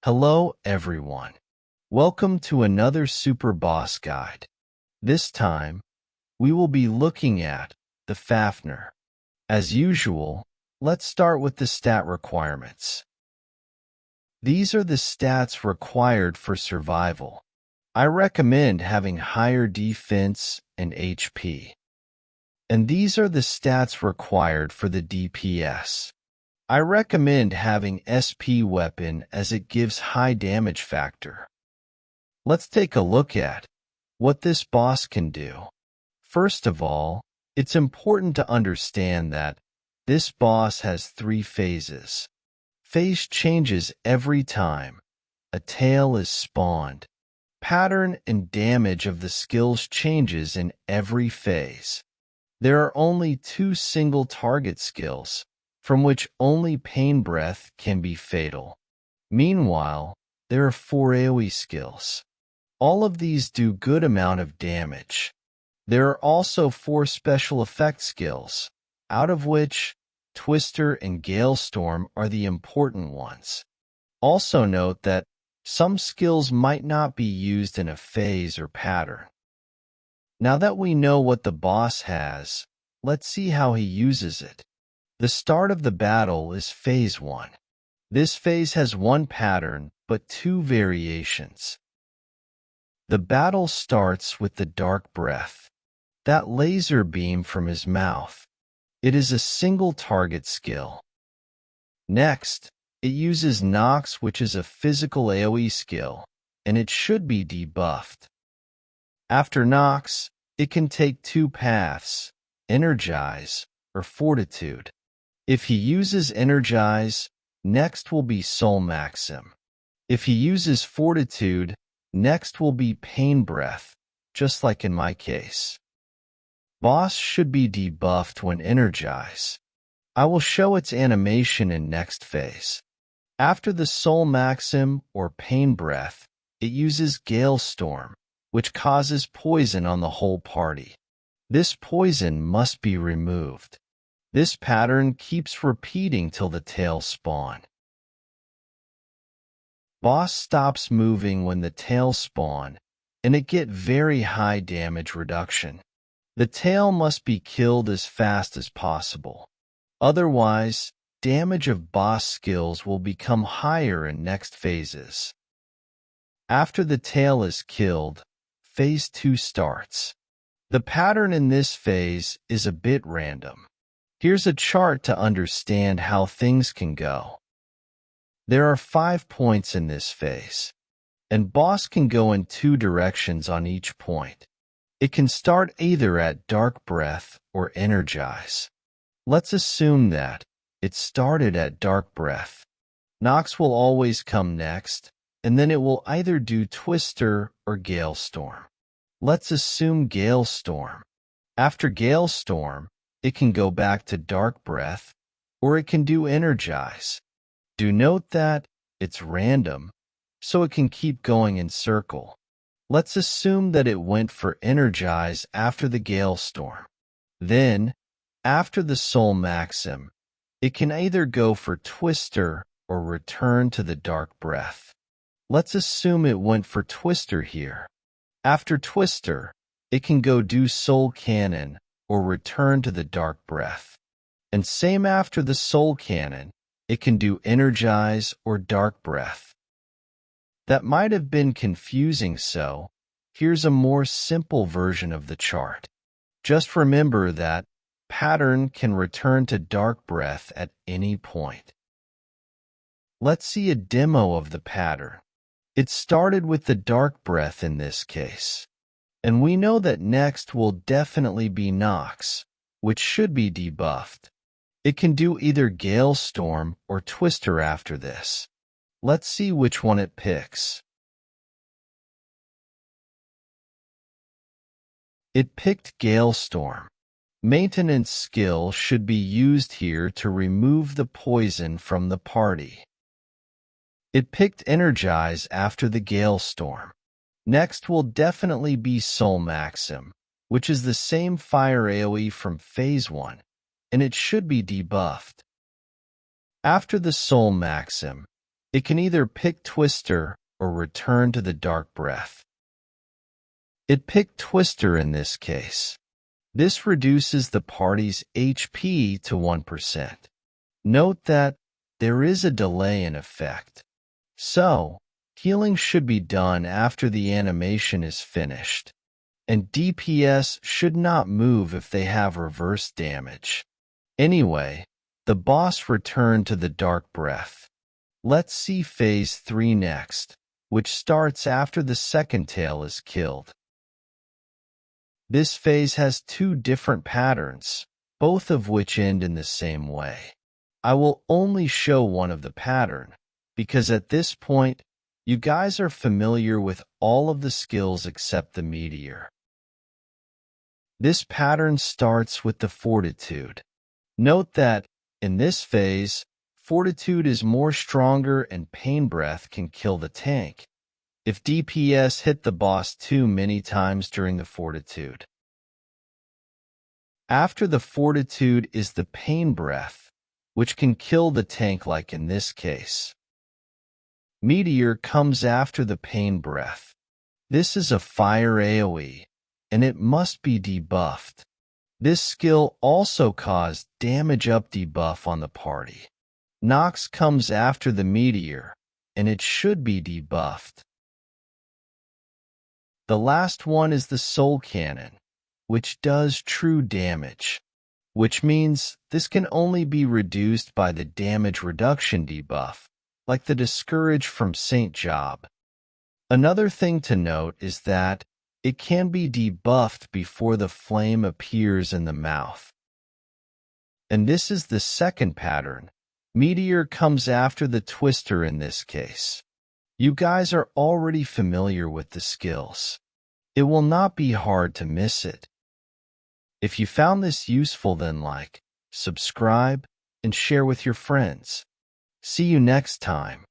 Hello everyone. Welcome to another Super Boss Guide. This time, we will be looking at the Fafnir. As usual, let's start with the stat requirements. These are the stats required for survival. I recommend having higher defense and HP. And these are the stats required for the DPS. I recommend having SP weapon as it gives high damage factor. Let's take a look at what this boss can do. First of all, it's important to understand that this boss has 3 phases. Phase changes every time a tail is spawned. Pattern and damage of the skills changes in every phase. There are only 2 single target skills, from which only Pain Breath can be fatal. Meanwhile, there are 4 AoE skills. All of these do good amount of damage. There are also 4 special effect skills, out of which Twister and Galestorm are the important ones. Also note that some skills might not be used in a phase or pattern. Now that we know what the boss has, let's see how he uses it. The start of the battle is Phase 1. This phase has 1 pattern, but 2 variations. The battle starts with the Dark Breath, that laser beam from his mouth. It is a single target skill. Next, it uses Nox, which is a physical AoE skill, and it should be debuffed. After Nox, it can take 2 paths, Energize or Fortitude. If he uses Energize, next will be Soul Maxim. If he uses Fortitude, next will be Pain Breath, just like in my case. Boss should be debuffed when Energize. I will show its animation in next phase. After the Soul Maxim or Pain Breath, it uses Galestorm, which causes poison on the whole party. This poison must be removed. This pattern keeps repeating till the tail spawn. Boss stops moving when the tail spawn, and it get very high damage reduction. The tail must be killed as fast as possible. Otherwise, damage of boss skills will become higher in next phases. After the tail is killed, Phase 2 starts. The pattern in this phase is a bit random. Here's a chart to understand how things can go. There are 5 points in this phase, and boss can go in 2 directions on each point. It can start either at Dark Breath or Energize. Let's assume that it started at Dark Breath. Nox will always come next, and then it will either do Twister or Galestorm. Let's assume Galestorm. After Galestorm, it can go back to Dark Breath, or it can do Energize. Do note that it's random, so it can keep going in circle. Let's assume that it went for Energize after the Galestorm. Then, after the Soul Maxim, it can either go for Twister or return to the Dark Breath. Let's assume it went for Twister here. After Twister, it can go do Soul Cannon or return to the Dark Breath. And same after the Soul Cannon, it can do Energize or Dark Breath. That might have been confusing, so here's a more simple version of the chart. Just remember that pattern can return to Dark Breath at any point. Let's see a demo of the pattern. It started with the Dark Breath in this case. And we know that next will definitely be Nox, which should be debuffed. It can do either Galestorm or Twister after this. Let's see which one it picks. It picked Galestorm. Maintenance skill should be used here to remove the poison from the party. It picked Energize after the Galestorm. Next will definitely be Soul Maxim, which is the same fire AoE from Phase 1, and it should be debuffed. After the Soul Maxim, It can either pick Twister or return to the Dark Breath. It picked Twister in this case. This reduces the party's HP to 1%. Note that there is a delay in effect, so healing should be done after the animation is finished, and DPS should not move if they have reverse damage. Anyway, the boss returned to the Dark Breath. Let's see Phase 3 next, which starts after the second tail is killed. This phase has two different patterns, both of which end in the same way. I will only show one of the pattern, because at this point, you guys are familiar with all of the skills except the meteor. This pattern starts with the Fortitude. Note that, in this phase, Fortitude is more stronger and Pain Breath can kill the tank if DPS hit the boss too many times during the Fortitude. After the Fortitude is the Pain Breath, which can kill the tank like in this case. Meteor comes after the Pain Breath. This is a fire AoE, and it must be debuffed. This skill also caused damage up debuff on the party. Nox comes after the Meteor, and it should be debuffed. The last one is the Soul Cannon, which does true damage, which means this can only be reduced by the damage reduction debuff, like the Discourage from Saint Job. Another thing to note is that it can be debuffed before the flame appears in the mouth. And this is the second pattern. Meteor comes after the Twister in this case. You guys are already familiar with the skills. It will not be hard to miss it. If you found this useful, then like, subscribe, and share with your friends. See you next time.